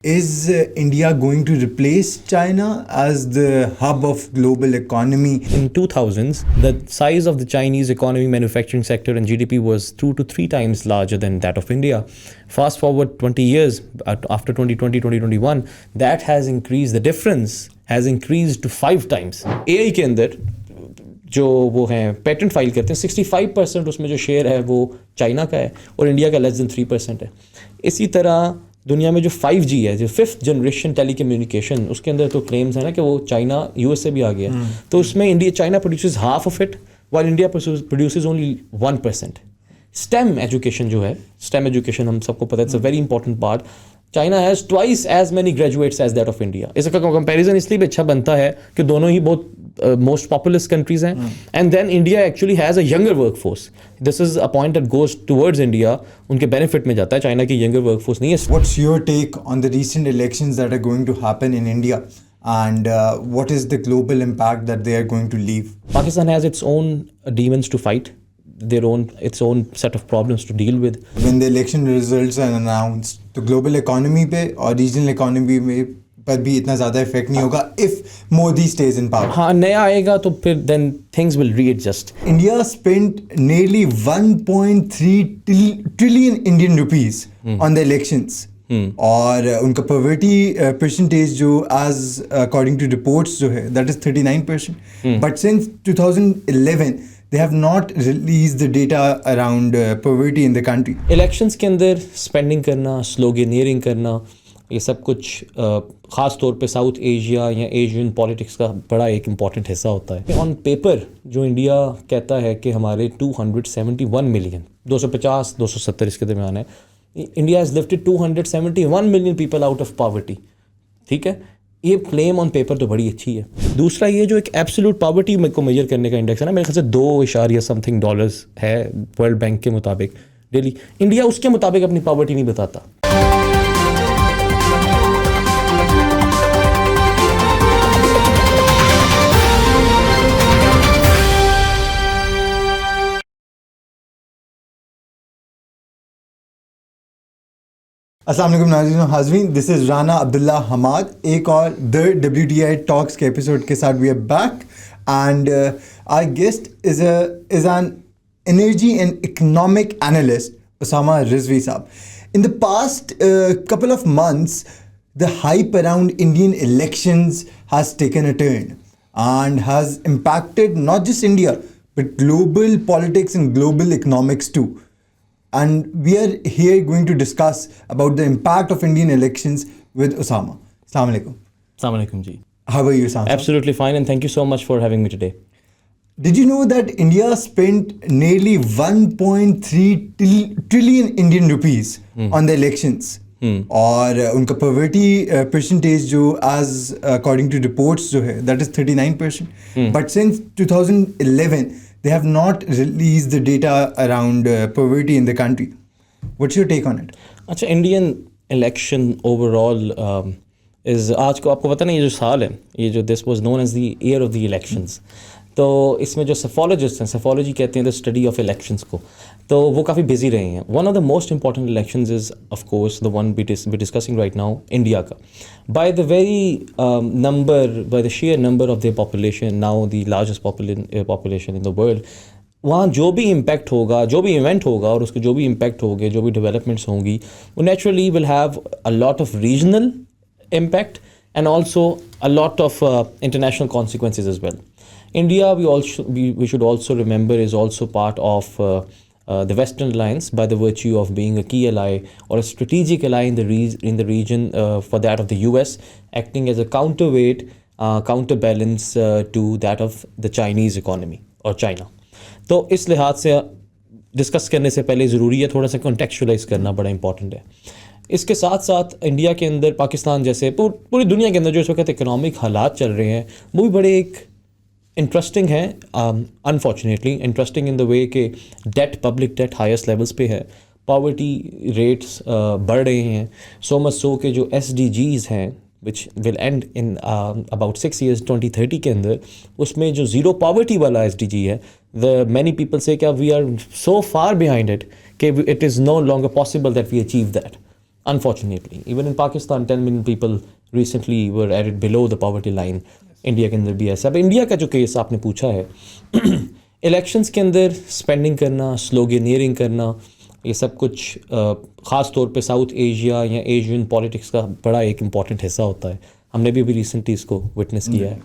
Is India going to replace China as the hub of global economy? In 2000s, the size of the Chinese economy, manufacturing sector and GDP was 2 to 3 times larger than that of India. Fast forward 20 years, after 2020, 2021, that has increased, the difference has increased to 5 times. AI के अंदर जो वो हैं patent file करते हैं 65% उसमें जो share है वो चाइना का है और इंडिया का लेस देन 3% है. इसी तरह दुनिया में जो 5G है, जो 5th जनरेशन टेलीकम्युनिकेशन, उसके अंदर तो क्लेम्स है ना कि वो चाइना यूएस से भी आ गया. तो उसमें China produces half of it while India produces only 1%. STEM education जो है, स्टेम एजुकेशन हम सबको पता है, it's a very important part. China has twice as many graduates as that of India. इसका कंपैरिजन इसलिए भी अच्छा बनता है कि दोनों ही बहुत मोस्ट पॉपुलस कंट्रीज हैं. And then India actually has a younger work force. This is a point that goes towards India, उनके बेनिफिट में जाता है. चाइना की यंगर वर्क फोर्स नहीं है. What's your take on the recent elections that are going to happen in India? And what is the global impact that they are going to leave? Pakistan has its own demons to fight, its own set of problems to deal with. When the election results are announced, तो global economy पे और regional economy में पर भी इतना ज़्यादा effect नहीं होगा if Modi stays in power. हाँ, नया आएगा तो फिर then things will readjust. India spent nearly 1.3 trillion Indian rupees on the elections. और उनका poverty percentage जो as according to reports जो है that is 39%. But since 2011 they have not released the data around poverty in the country. Elections के अंदर spending करना, sloganeering करना, ये सब कुछ ख़ास तौर पे साउथ एशिया या एशियन पॉलिटिक्स का बड़ा एक इम्पॉर्टेंट हिस्सा होता है. ऑन पेपर जो इंडिया कहता है कि हमारे 271 मिलियन, 250-270 इसके दरमियान है, India has lifted 271 million people out of poverty. ठीक है, ये क्लेम ऑन पेपर तो बड़ी अच्छी है. दूसरा ये जो एक एब्सोल्यूट पॉवर्टी को मेजर करने का इंडेक्स है ना, मेरे ख्याल से 2.something डॉलर्स है वर्ल्ड बैंक के मुताबिक डेली. इंडिया उसके मुताबिक अपनी पॉवर्टी नहीं बताता. अस्सलाम वालेकुम नाज़रीन हाज़रीन, दिस इज़ राना अब्दुल्ला हमाद. एक और द WTI टॉक्स के एपिसोड के साथ we are back and our guest is an energy and economic analyst Usama Rizvi sahab. In the past couple of months the hype around Indian elections has taken a turn and has impacted not just India but global politics and global economics too. And we are here going to discuss about the impact of Indian elections with Osama. Assalamu alaikum. Assalamu alaikum ji. How are you, Osama? Absolutely fine, and thank you so much for having me today. Did you know that India spent nearly 1.3 trillion Indian rupees on the elections? और उनका poverty percentage जो as according to reports जो है that is 39%. But since 2011 they have not released the data around poverty in the country. What's your take on it? अच्छा, Indian election overall is, आज को आपको पता नहीं, ये जो साल है, ये जो this was known as the year of the elections. तो इसमें जो सेफोलॉजिस्ट हैं, सेफोलॉजी कहते हैं द स्टडी ऑफ इलेक्शंस को, तो वो काफ़ी बिजी रहे हैं. One of the most important elections is of course the one we discussing right now, India का. By the very number, by the share number of the population, now the largest population in the world, वहाँ जो भी impact होगा, जो भी event होगा और उसके जो भी इम्पैक्ट होंगे, जो भी डेवलपमेंट्स होंगी, वो naturally will have a lot of regional impact and also a lot of international consequences as well. India, we should also remember, is also part of the Western Alliance by the virtue of being a key ally or a strategic ally in the region for that of the US, acting as a counterweight, counterbalance to that of the Chinese economy or China. तो इस लिहाज से discuss करने से पहले ज़रूरी है थोड़ा सा कॉन्टेक्चुअलाइज करना, बड़ा इंपॉर्टेंट है. इसके साथ साथ इंडिया के अंदर, पाकिस्तान जैसे पूरी दुनिया के अंदर जो इस वक्त इकोनॉमिक हालात चल रहे हैं वो भी बड़े एक इंटरेस्टिंग हैं. Unfortunately interesting in the way के debt, public debt highest levels पे है, पॉवर्टी रेट्स बढ़ रहे हैं. सो मच सो के जो SDGs हैं which will end in about 6 years 2030 के अंदर, उसमें जो ज़ीरो पॉवर्टी वाला SDG है, द मैनी पीपल से क्या we are so far behind it कि it is no longer possible that we achieve that. Unfortunately, even in Pakistan 10 million people recently were added below the poverty line. India के अंदर भी ऐसा। अब India का जो केस आपने पूछा है इलेक्शंस के अंदर स्पेंडिंग करना, स्लोगेनियरिंग करना, ये सब कुछ ख़ास तौर पे साउथ एशिया या एशियन पॉलिटिक्स का बड़ा एक इम्पॉर्टेंट हिस्सा होता है। हमने भी अभी रिसेंटली इसको विटनेस किया है।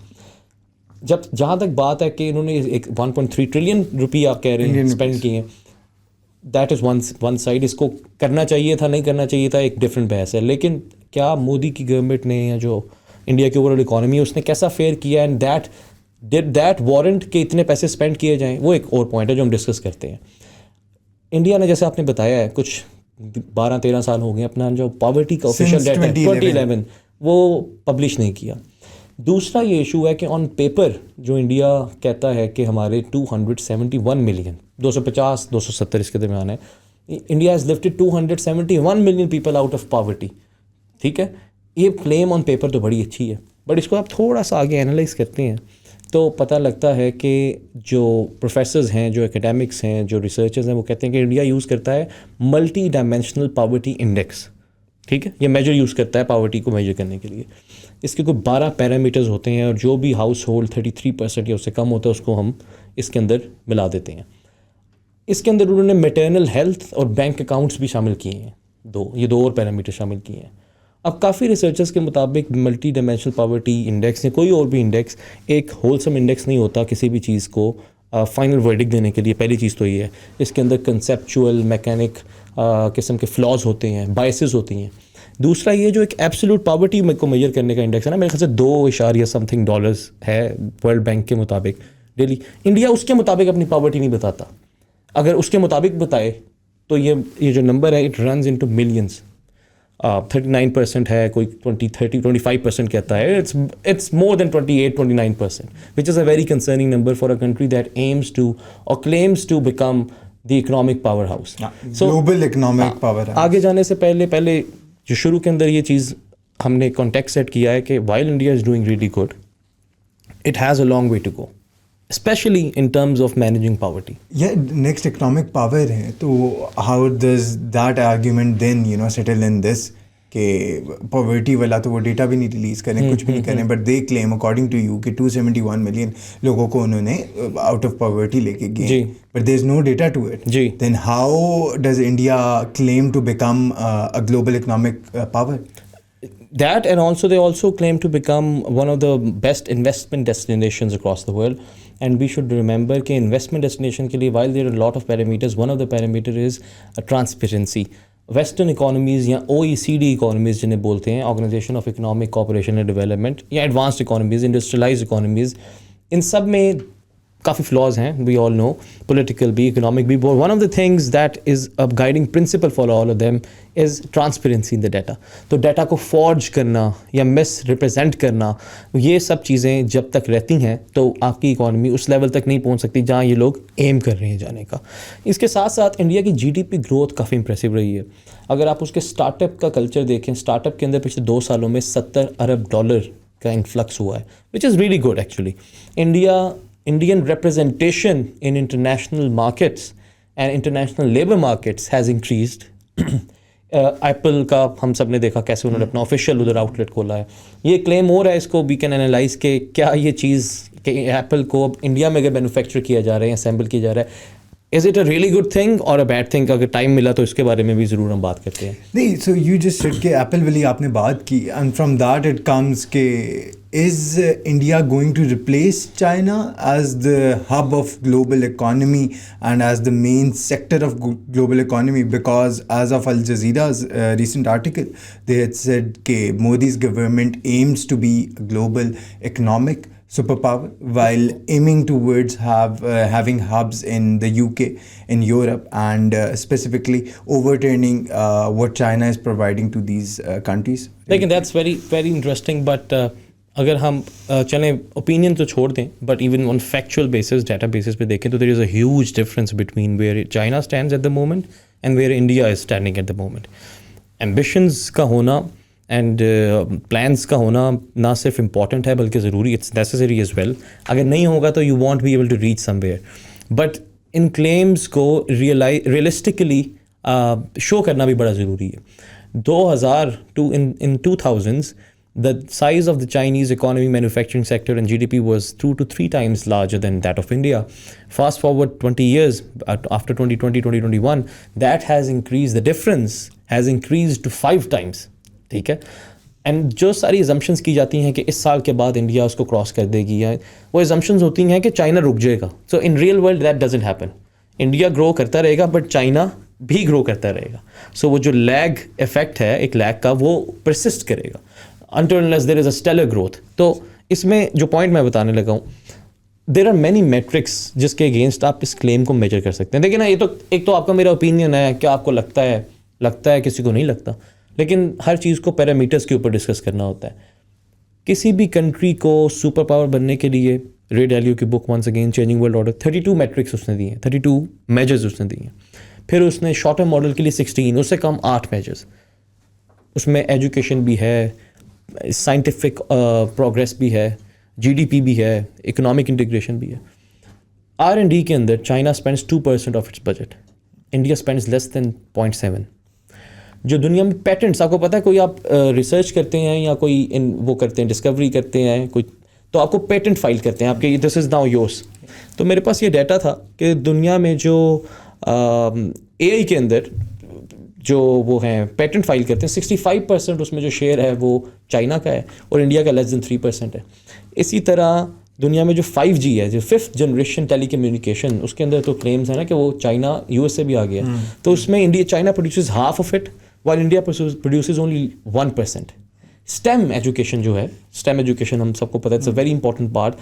जब जहाँ तक बात है कि इन्होंने एक 1.3 ट्रिलियन रुपये आप कह रहे हैं स्पेंड किए हैं, दैट इज़ वन साइड। इसको करना चाहिए था, नहीं करना चाहिए था, एक डिफरेंट बहस है। लेकिन क्या मोदी की गवर्नमेंट ने या जो इंडिया की ओवरऑल इकॉनमी है उसने कैसा फेयर किया, एंड डिड दैट वारंट के इतने पैसे स्पेंड किए जाएं, वो एक और पॉइंट है जो हम डिस्कस करते हैं। इंडिया ने, जैसे आपने बताया है, कुछ 12-13 साल हो गए अपना जो पॉवर्टी का ऑफिशियल डेटा 2011 वो पब्लिश नहीं किया। दूसरा ये इशू है कि ऑन पेपर जो इंडिया कहता है कि हमारे 271 मिलियन 250-270 इसके दरमियान है, India has lifted 271 million people out of poverty. ठीक है, ये क्लेम ऑन पेपर तो बड़ी अच्छी है, बट इसको आप थोड़ा सा आगे एनालाइज करते हैं तो पता लगता है कि जो प्रोफेसर्स हैं, जो एकेडमिक्स हैं, जो रिसर्चर्स हैं, वो कहते हैं कि इंडिया यूज़ करता है मल्टी डायमेंशनल पॉवर्टी इंडेक्स। ठीक है, ये मेजर यूज़ करता है पॉवर्टी को मेजर करने के लिए। इसके कोई 12 पैरामीटर्स होते हैं और जो भी हाउस होल्ड 33% या उससे कम होता है उसको हम इसके अंदर मिला देते हैं। इसके अंदर उन्होंने मैटरनल हेल्थ और बैंक अकाउंट्स भी शामिल किए हैं, ये दो और पैरामीटर शामिल किए हैं। अब काफ़ी रिसर्चर्स के मुताबिक मल्टी डायमेंशनल पॉवर्टी इंडेक्स या कोई और भी इंडेक्स एक होलसम इंडेक्स नहीं होता किसी भी चीज़ को फाइनल वर्डिक्ट देने के लिए। पहली चीज़ तो ये है, इसके अंदर कंसेप्चुअल मैकेनिक किस्म के फ्लॉज होते हैं, बायसेस होती हैं। दूसरा ये जो एक एब्सोल्यूट पॉवर्टी को मेजर करने का इंडेक्स है ना, मेरे ख्याल से $2.something है वर्ल्ड बैंक के मुताबिक डेली। इंडिया उसके मुताबिक अपनी पॉवर्टी नहीं बताता। अगर उसके मुताबिक बताए तो ये जो नंबर है इट रन्स इनटू मिलियंस। 39% है, कोई 25% कहता है। It's more than 28-29%, which is a very concerning number for a country that aims to और claims to become the economic power house, global economic power. आगे जाने से पहले जो शुरू के अंदर ये चीज़ हमने कॉन्टेक्स्ट सेट किया है कि while India is doing really good, it has a long way to go, especially in terms of managing poverty. Yeah, next economic power है, तो how does that argument then settle in this कि poverty वाला तो वो data भी नहीं release करें, कुछ भी नहीं करें, but they claim according to you कि 271 million लोगों को उन्होंने out of poverty लेके गए, but there is no data to it. Then how does India claim to become a global economic power? That, and also they also claim to become one of the best investment destinations across the world. And we should remember कि investment destination के लिए while there are a lot of parameters, one of the parameter is transparency. Western economies या OECD economies जिन्हें बोलते हैं, Organization of Economic Cooperation and Development, या advanced economies, industrialized economies, इन सब में काफ़ी फ्लॉज हैं, वी ऑल नो, पॉलिटिकल भी, इकोनॉमिक भी। One of the things that is a guiding principal for all of them is transparency in the data. तो data को forge करना या मिस रिप्रेजेंट करना, ये सब चीज़ें जब तक रहती हैं तो आपकी इकॉनमी उस लेवल तक नहीं पहुंच सकती जहां ये लोग एम कर रहे हैं जाने का। इसके साथ साथ इंडिया की GDP ग्रोथ काफ़ी इंप्रेसिव रही है। अगर आप उसके स्टार्टअप का कल्चर देखें, स्टार्टअप के अंदर पिछले 2 सालों में $70 अरब का इन्फ्लक्स हुआ है, which is really good actually. Indian representation in international markets and international labor markets has increased. Apple का हम सब ने देखा कैसे उन्होंने अपना ऑफिशियल उधर आउटलेट खोला है। ये क्लेम हो रहा है, इसको वी कैन एनालाइज के क्या ये चीज़ कि एप्पल को अब इंडिया में अगर मैन्युफैक्चर किया जा रहा है, असेंबल किया जा रहा है, is it a really good thing और अ बैड थिंग? अगर टाइम मिला तो इसके बारे में भी ज़रूर हम बात करते हैं। नहीं, सो यू जस्ट सेड कि एप्पल वाली आपने बात की, and from that it comes के is India going to replace China as the hub of global economy and as the main sector of global economy? Because as of Al Jazeera's recent article, they had said that Modi's government aims to be a global economic superpower while aiming towards having hubs in the UK, in Europe, and specifically overturning what China is providing to these countries. Like, that's very, very interesting, but अगर हम चलें opinion तो छोड़ दें, but even on factual basis, data basis पे देखें तो there is a huge difference between where China stands at the moment and where India is standing at the moment. Ambitions का होना एंड प्लान्स का होना ना सिर्फ इम्पॉर्टेंट है बल्कि ज़रूरी, इट्स नेसेसरी एज वेल। अगर नहीं होगा तो you won't be able to reach somewhere, but इन क्लेम्स को रियलिस्टिकली शो करना भी बड़ा ज़रूरी है। 2000 to in 2000s, the size of the Chinese economy, manufacturing sector, and GDP was 2 to 3 times larger than that of India. Fast forward 20 years, after 2020, 2021, that has increased, the difference has increased to 5 times. ठीक है. And जो सारी assumptions की जाती हैं कि इस साल के बाद इंडिया उसको क्रॉस कर देगी, या वो एजम्पशंस होती हैं कि चाइना रुक जाएगा. So in real world that doesn't happen. India grow करता रहेगा बट चाइना भी ग्रो करता रहेगा. सो वो जो लैग इफेक्ट है एक लैग का, वो परसिस्ट करेगा until unless there is a stellar growth. तो इसमें जो पॉइंट मैं बताने लगा हूँ, देर आर मैनी मेट्रिक्स जिसके अगेंस्ट आप इस क्लेम को मेजर कर सकते हैं. देखिए ना, ये तो एक तो आपका मेरा ओपिनियन है, क्या आपको लगता है किसी को नहीं लगता, लेकिन हर चीज़ को पैरामीटर्स के ऊपर डिस्कस करना होता है. किसी भी कंट्री को सुपर पावर बनने के लिए, रे डैलियो की book once again changing world order, 32 metrics उसने दिए हैं, 32 मेजर्स उसने दिए हैं. फिर उसने शॉर्ट टर्म मॉडल के लिए 16, उससे कम 8 मेजर्स. उसमें एजुकेशन भी है, साइंटिफिक प्रोग्रेस भी है, जीडीपी भी है, इकोनॉमिक इंटीग्रेशन भी है. R&D के अंदर China spends 2% of its budget, India spends less than 0.7. जो दुनिया में पेटेंट्स, आपको पता है, कोई आप रिसर्च करते हैं या कोई वो करते हैं, डिस्कवरी करते हैं कोई, तो आपको पेटेंट फाइल करते हैं, आपके दिस इज़ नाउ योर्स. तो मेरे पास ये डाटा था कि दुनिया में जो AI के अंदर जो वो हैं पेटेंट फाइल करते हैं, 65% उसमें जो शेयर है वो चाइना का है और इंडिया का लेस देन 3% है. इसी तरह दुनिया में जो 5G है, जो 5th जनरेशन टेली कम्युनिकेशन, उसके अंदर तो क्लेम्स है ना कि वो चाइना US से भी आ गया. तो उसमें China produces half of it while India produces only 1%. STEM education जो है, STEM एजुकेशन हम सबको पता है, it's a very important part.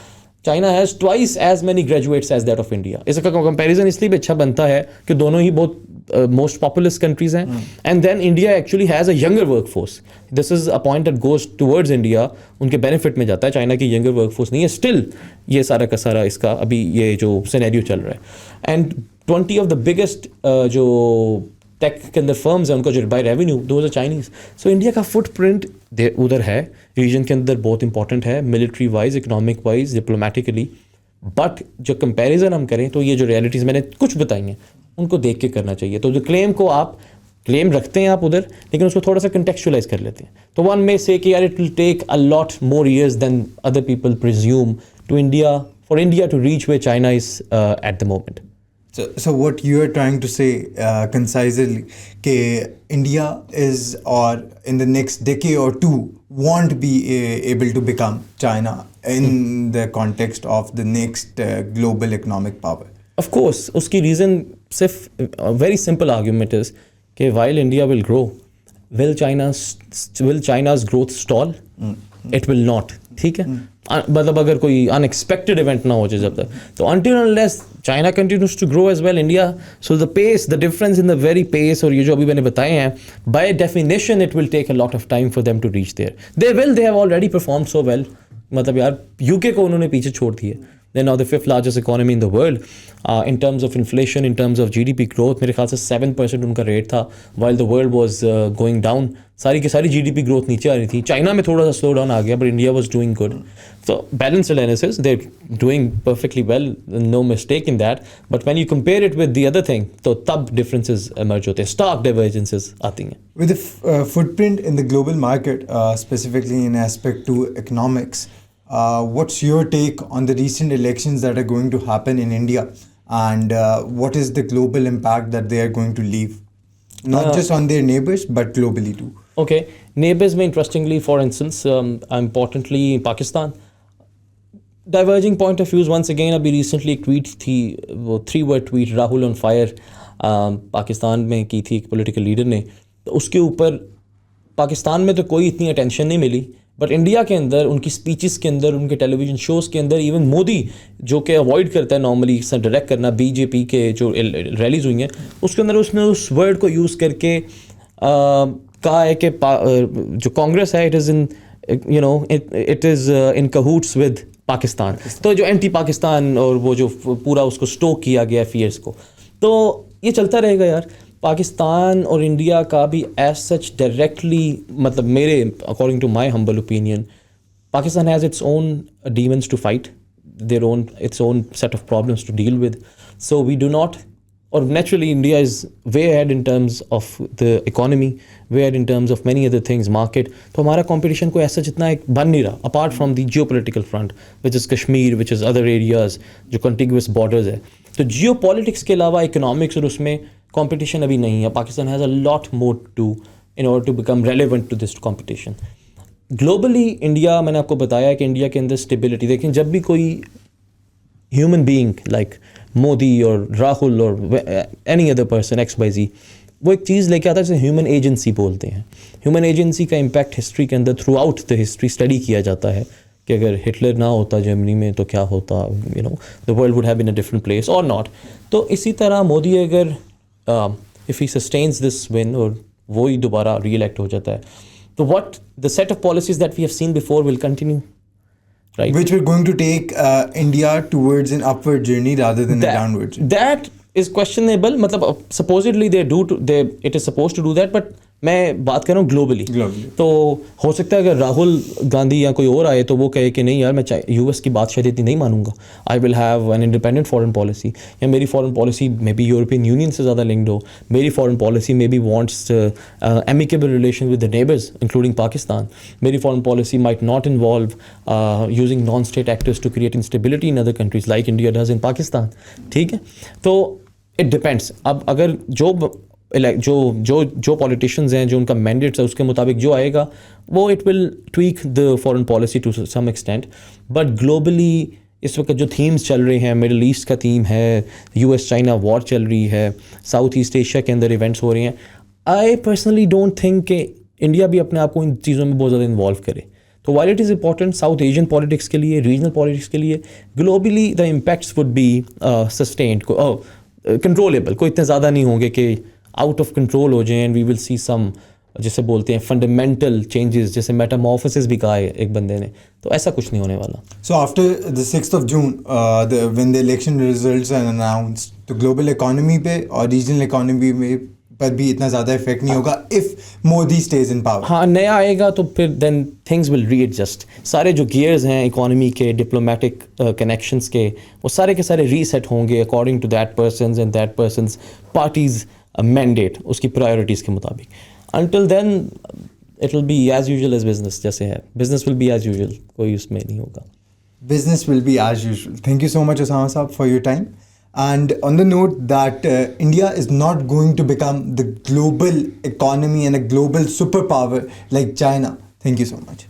China has twice as many graduates as that of India. इसका कंपैरिजन इसलिए भी अच्छा बनता है कि दोनों ही बहुत मोस्ट पॉपुलस कंट्रीज हैं. And then India actually has a younger work force. This is a point that goes towards India, उनके बेनिफिट में जाता है. चाइना की यंगर वर्क फोर्स नहीं है. स्टिल ये सारा का सारा इसका अभी ये जो सिनेरियो चल रहा है. एंड 20 ऑफ द बिगेस्ट जो टेक के अंदर फर्म्स हैं, उनको जो by revenue, those are Chinese. So India का फुटप्रिंट उधर है, रीजन के अंदर बहुत इंपॉर्टेंट है, military wise, economic wise, diplomatically. But जो कंपैरिजन हम करें तो ये जो रियलिटीज़ मैंने कुछ बताई हैं उनको देख के करना चाहिए. तो जो क्लेम को आप क्लेम रखते हैं आप उधर, लेकिन उसको थोड़ा सा कंटेक्चुअलाइज कर लेते हैं. तो वन मे से कि यार it will take a lot more years than other people presume to India, for India to reach where China is at the moment. So what you are trying to say concisely, that India is, or in the next decade or two, won't be able to become China in the context of the next global economic power. Of course, उसकी reason सिर्फ a very simple argument is कि while India will grow, will China's growth stall? It will not. ठीक है. मतलब अगर कोई unexpected event ना हो जाए जब तक, तो until unless China continues to grow as well, India, so the pace, the difference in the very pace, और ये जो अभी मैंने बताए हैं, by definition it will take a lot of time for them to reach there. They have already performed so well. मतलब यार UK को उन्होंने पीछे छोड़ दिए. They're now the 5th largest economy in the world. In terms of inflation, in terms of GDP growth, मेरे ख्याल से 7% उनका रेट था, while the world was going down. सारी की सारी GDP growth नीचे आ रही थी. चाइना में थोड़ा सा स्लो डाउन आ गया, but India was doing good. So balanced analysis, they're doing perfectly well, no mistake in that. But when you compare it with the other thing, तो तब differences emerge होते हैं, stark divergences आती हैं. With the footprint in the global market, specifically in aspect to economics, what's your take on the recent elections that are going to happen in India, and what is the global impact that they are going to leave, not just on their neighbors but globally too? Okay, neighbors में interestingly, for instance, importantly Pakistan, diverging point of views once again. अभी recently एक tweet थी, वो 3-word tweet Rahul on fire Pakistan में की थी एक political leader ने. तो उसके ऊपर पाकिस्तान में तो कोई इतनी attention नहीं मिली, बट इंडिया के अंदर उनकी स्पीचेस के अंदर, उनके टेलीविजन शोज़ के अंदर, इवन मोदी जो कि अवॉइड करता है नॉर्मली डायरेक्ट करना बीजेपी के जो रैलीज हुई हैं, उसके अंदर उसने उस वर्ड को यूज़ करके कहा है कि जो कांग्रेस है, it is in it is in cahoots with Pakistan. तो जो एंटी पाकिस्तान और वो जो पूरा उसको स्टोक किया गया फियर्स को, तो ये चलता रहेगा यार. पाकिस्तान और इंडिया का भी एज सच डायरेक्टली, मतलब मेरे according to my humble opinion, Pakistan has its own demons to fight, its own set of problems to deal with. So we do not और naturally India is way ahead in terms of the economy, way ahead in terms of many other things, market. तो हमारा competition कोई ऐसा जितना एक बन नहीं रहा apart from the geopolitical front, which is Kashmir, which is other areas जो contiguous borders है. तो geopolitics के अलावा economics और उसमें competition अभी नहीं है. Pakistan has a lot more to do in order to become relevant to this competition. Globally India, मैंने आपको बताया कि इंडिया के अंदर stability, देखें जब भी कोई human being like Modi or Rahul or any other person XYZ वो एक चीज़ लेके आता है जिसे ह्यूमन एजेंसी बोलते हैं. ह्यूमन एजेंसी का इम्पैक्ट हिस्ट्री के अंदर through out the history study किया जाता है कि अगर हिटलर ना होता जर्मनी में तो क्या होता, you know, the world would have been a different place और नॉट. तो इसी तरह मोदी अगर if he sustains this win और वो ही दोबारा री इलेक्ट हो जाता है तो what the set of policies that we have seen before will continue. Right. Which we're going to take India towards an upward journey rather than a downward journey. That is questionable. मतलब supposedly it is supposed to do that, but मैं बात कर रहा हूँ globally. तो हो सकता है अगर राहुल गांधी या कोई और आए तो वो कहे कि नहीं यार मैं यूएस की बात शायद इतनी नहीं मानूंगा, I will have an independent foreign policy, या मेरी foreign policy may be European union से ज़्यादा लिंक्ड हो, मेरी foreign policy may be wants amicable relations with the neighbors including Pakistan, मेरी foreign policy might not involve using non-state actors to create instability in other countries like India does in Pakistan. ठीक है, तो it depends. अब अगर जो politicians हैं जो उनका मैंडेट्स है उसके मुताबिक जो आएगा वो it will tweak the foreign policy to some extent. But globally इस वक्त जो थीम्स चल रहे हैं, मिडल ईस्ट का थीम है, यूएस चाइना वॉर चल रही है, साउथ ईस्ट एशिया के अंदर इवेंट्स हो रहे हैं. आई पर्सनली डोंट थिंक कि इंडिया भी अपने आप को इन चीज़ों में बहुत ज़्यादा इन्वॉल्व करे. तो while it is important south Asian politics के लिए, रीजनल पॉलिटिक्स के लिए, globally the impacts would be sustained, controllable, कोई इतने ज़्यादा नहीं होंगे कि आउट ऑफ कंट्रोल हो जाए एंड वी विल सी सम जैसे बोलते हैं फंडामेंटल चेंजेस, जैसे मेटामॉर्फोसिस भी कहा है एक बंदे ने, तो ऐसा कुछ नहीं होने वाला. So after the 6th of June, when the election results are announced, तो global economy पे और regional economy में पर भी इतना ज़्यादा इफेक्ट नहीं होगा if Modi stays in power. हाँ, नया आएगा तो फिर then things will readjust. सारे जो gears हैं इकोनॉमी के, डिप्लोमेटिक कनेक्शंस के, वो सारे के सारे रीसेट होंगे according to that person's and that person's party's mandate, उसकी प्रायोरिटीज़ के मुताबिक. Until then it will be as usual as business, जैसे है business will be as usual, कोई उसमें नहीं होगा. Business will be as usual. Thank you so much Osama Saab for your time. And on the note that India is not going to become the global economy and a global superpower like China. Thank you so much.